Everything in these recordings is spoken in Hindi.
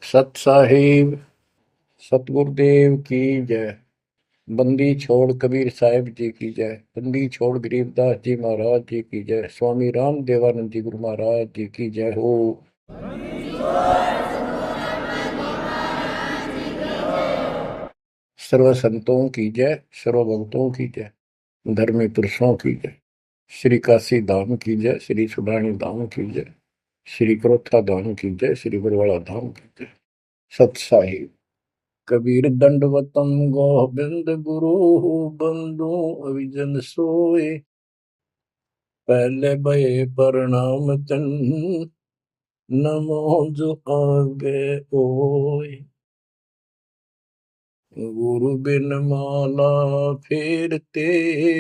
सत साहिब सतगुरुदेव की जय। बंदी छोड़ कबीर साहिब जी की जय। बंदी छोड़ गरीबदास जी महाराज जी की जय। स्वामी राम देवानंद जी गुरु महाराज जी की जय हो। सर्व संतों की जय, सर्व भक्तों की जय, धर्मी पुरुषों की जय। श्री काशी धाम की जय, श्री सुडानी धाम की जय, श्री क्रोथा धाम की जय, श्री बरवाड़ा धाम की जय। सत साहिब कबीर दंडवतम गोबिंद गुरु बंदो अविजन सोए। पहले भये प्रणाम तन नमो जो आगे ओए। गुरु बिन माला फेरते,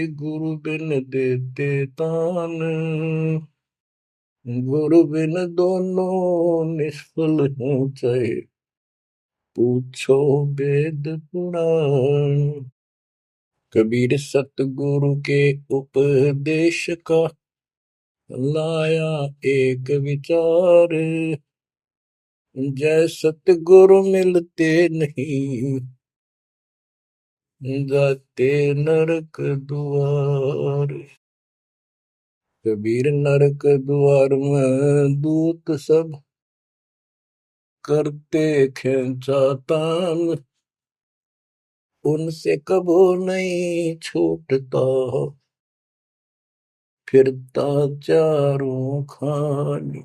गुरु बिन देते तान, गुरु बिन दोनों निष्फल हो चाहे पूछो वेद पुराण। कबीर सतगुरु के उपदेश का लाया एक विचार। जय सतगुरु मिलते नहीं, जाते नरक द्वार। कबीर नरक द्वार में दूत सब करते खेचा तान, उनसे कबो नहीं छूटता फिरता चारों खानी।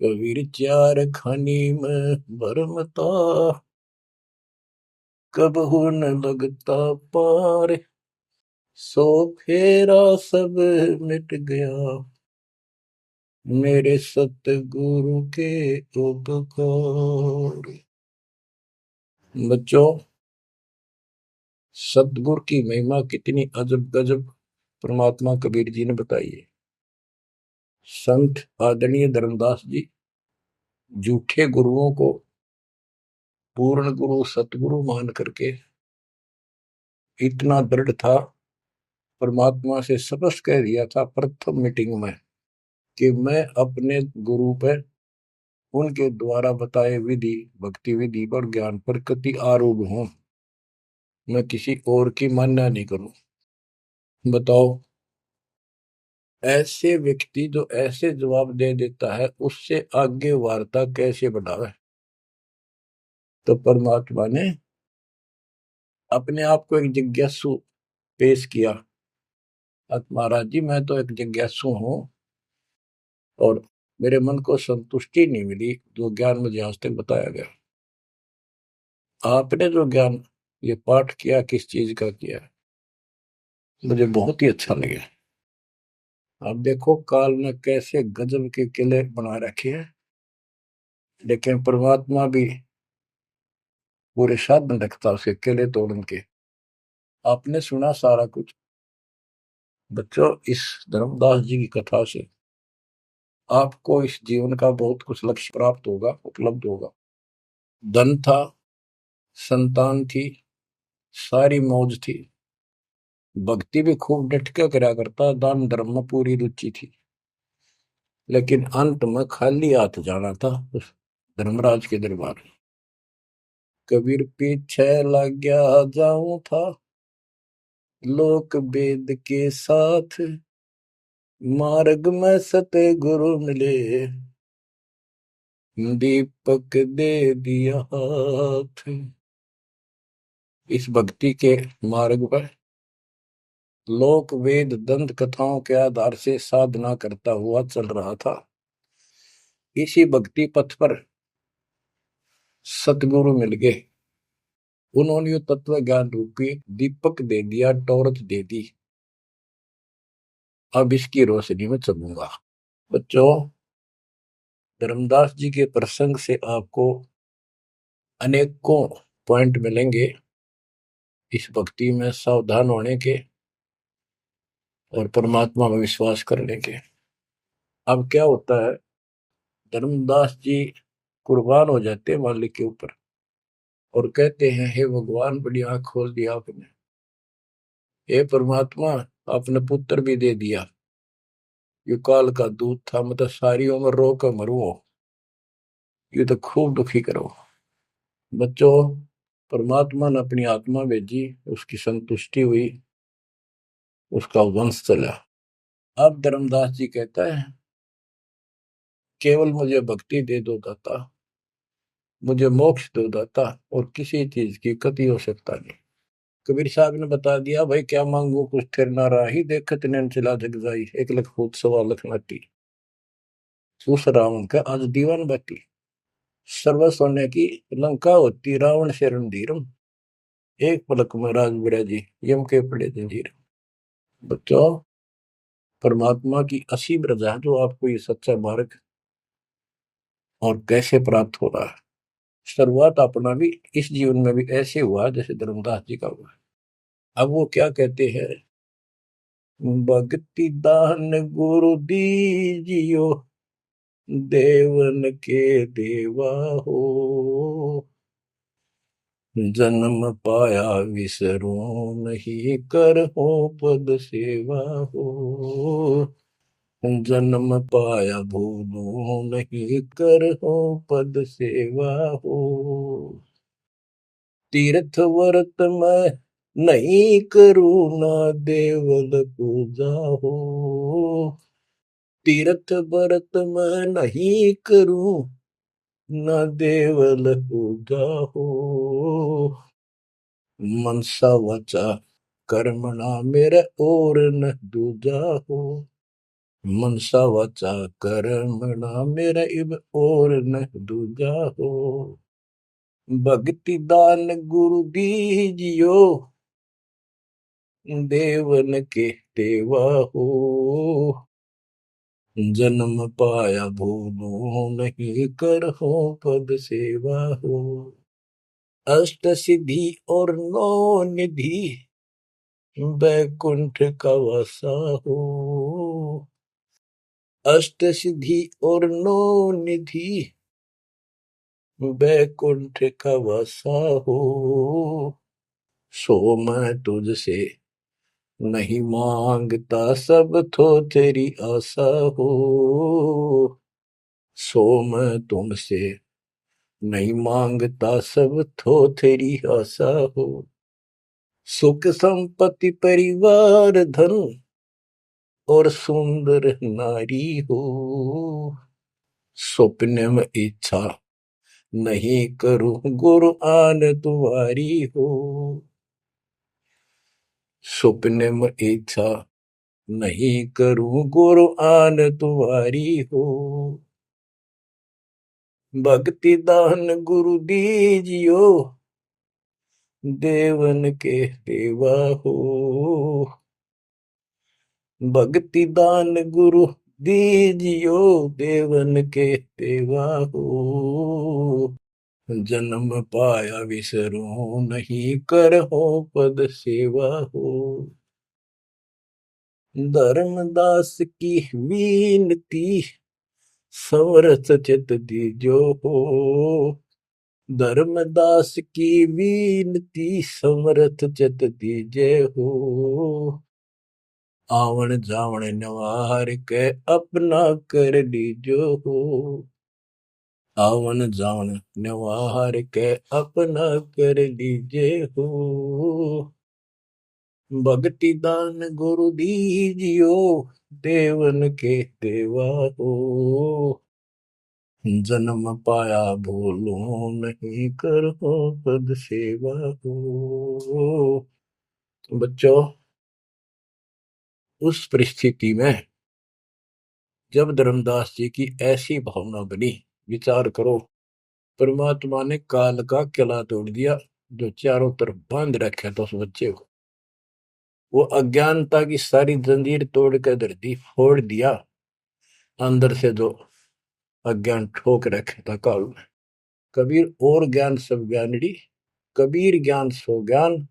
कबीर चार खानी में भरमता, कबहू न लगता पार। सो फेरा सब मिट गया मेरे सतगुरु के उपकार। बच्चों, सतगुरु की महिमा कितनी अजब गजब परमात्मा कबीर जी ने बताई है। संत आदरणीय धर्मदास जी झूठे गुरुओं को पूर्ण गुरु सतगुरु मान करके इतना दृढ़ था, परमात्मा से स्पष्ट कह दिया था प्रथम मीटिंग में कि मैं अपने गुरु पर उनके द्वारा बताए विधि भक्ति विधि पर ज्ञान पर कति आरूढ़ हूं। मैं किसी और की मान्य नहीं करूं। बताओ, ऐसे व्यक्ति जो ऐसे जवाब दे देता है उससे आगे वार्ता कैसे बढ़ावे। तो परमात्मा ने अपने आप को एक जिज्ञासु पेश किया। महाराज जी, मैं तो एक जिज्ञासु हूं और मेरे मन को संतुष्टि नहीं मिली जो ज्ञान मुझे आज तक बताया गया। आपने जो ज्ञान ये पाठ किया किस चीज का किया, मुझे बहुत ही अच्छा लगा। आप देखो काल ने कैसे गजब के किले बना रखे हैं, लेकिन परमात्मा भी पूरे साधन रखता उसके किले तोड़न के। आपने सुना सारा कुछ। बच्चों, इस धर्मदास जी की कथा से आपको इस जीवन का बहुत कुछ लक्ष्य प्राप्त होगा, उपलब्ध होगा। धन था, संतान थी, सारी मौज थी, भक्ति भी खूब डट के करा करता, दान धर्म में पूरी रुचि थी, लेकिन अंत में खाली हाथ जाना था उस धर्मराज के दरबार। कबीर पीछे लग गया जाऊं था लोक वेद के साथ, मार्ग में सतगुरु मिले दीपक दे दिया हाथ। इस भक्ति के मार्ग पर लोक वेद दंत कथाओं के आधार से साधना करता हुआ चल रहा था। इसी भक्ति पथ पर सतगुरु मिल गए। उन्होंने तत्व ज्ञान रूपी दीपक दे दिया, टॉर्च दे दी। अब इसकी रोशनी में चलूंगा। बच्चों, धर्मदास जी के प्रसंग से आपको अनेकों पॉइंट मिलेंगे इस भक्ति में सावधान होने के और परमात्मा में विश्वास करने के। अब क्या होता है, धर्मदास जी कुर्बान हो जाते हैं मालिक के ऊपर और कहते हैं, हे भगवान, बड़ी आंख खोल दिया आपने। हे परमात्मा, आपने पुत्र भी दे दिया। युकाल का दूध था, मतलब सारी उम्र रो कर मरुओ। ये तो खूब दुखी करो। बच्चों, परमात्मा ने अपनी आत्मा भेजी, उसकी संतुष्टि हुई, उसका वंश चला। अब धर्मदास जी कहता है, केवल मुझे भक्ति दे दो दाता, मुझे मोक्ष दो दाता, और किसी चीज की कति हो सकता नहीं। कबीर साहब ने बता दिया, भाई क्या मांगू कुछ थिर ना राही, देखत नैन चला जग जाई, 1 लख फूट 1.25 लाख नाटी। उस रावण का आज दीवान बाटी, सर्व सोने की लंका होती, रावण से रणधीरम, एक पलक में राज बिराजी, यम के पड़े जंजीर। बच्चों, परमात्मा की असीम रजा है जो आपको ये सच्चा मार्ग और कैसे प्राप्त हो रहा है। शुरुआत अपना भी इस जीवन में भी ऐसे हुआ जैसे धर्मदास जी का हुआ। अब वो क्या कहते हैं, भक्ति दान गुरु दीजियो, देवन के देवा हो, जन्म पाया विसरो नहीं, कर हो पद सेवा हो, जन्म पाया भूलो नहीं, कर हो पद सेवा हो, तीर्थ व्रत में नहीं करूँ ना, देवल पूजा हो, तीर्थ व्रत में नहीं करूँ ना, देवल पूजा हो, मनसा वचा कर्मणा मेरे और न दूजा हो, मनसा वचा कर्मणा मेरे इब और न दूजा हो, भक्ति दान गुरु दीजियो, देवन के देवा हो, जन्म पाया भूलो नहीं, कर हो पद सेवा हो, अष्ट सिद्धि और 9 निधि, बैकुंठ का वासा हो, अष्ट सिद्धि और 9 निधि, बैकुंठ का वासा हो, सो मैं तुझसे नहीं मांगता, सब तो तेरी आशा हो, सो मैं तुमसे नहीं मांगता, सब तो तेरी आशा हो, सुख संपत्ति परिवार धन और सुंदर नारी हो, स्वप्न में इच्छा नहीं करूं, गुरु आन तुम्हारी हो, स्वप्न में इच्छा नहीं करूं, गुरु आन तुम्हारी हो, भक्ति दान गुरु दीजियो, देवन के देवा हो, भक्ति दान गुरु दीजियो, देवन के देवा हो, जन्म पाया विसरो नहीं, कर हो पद सेवा हो, धर्मदास की विनती, समरथ चित दीजो हो, धर्मदास की विनती, समरथ चित दीजे हो, आवन जावन नवार के अपना कर लीजो हो, आवन जावन नवार के अपना कर लीजे हो, भक्ति दान गुरु दीजियो, देवन के देवा हो, जन्म पाया भूलो नहीं, कर हो पद सेवा हो। बच्चों, उस परिस्थिति में जब धर्मदास जी की ऐसी भावना बनी, विचार करो, परमात्मा ने काल का किला तोड़ दिया जो चारों तरफ बांध रखा था उस बच्चे को, वो अज्ञानता की सारी जंजीर तोड़ कर धरती फोड़ दिया, अंदर से जो अज्ञान ठोक रखे था काल में। कबीर और ज्ञान सब ज्ञानड़ी, कबीर ज्ञान सो ज्ञान,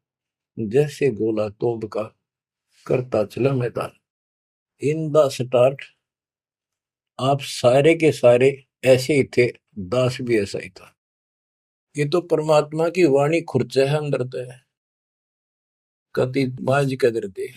जैसे गोला तोब का करता चला मैदान। इन द स्टार्ट आप सारे के सारे ऐसे ही थे, दास भी ऐसा ही था। ये तो परमात्मा की वाणी खुर्च है अंदर, तो है कति बाज कदर दे।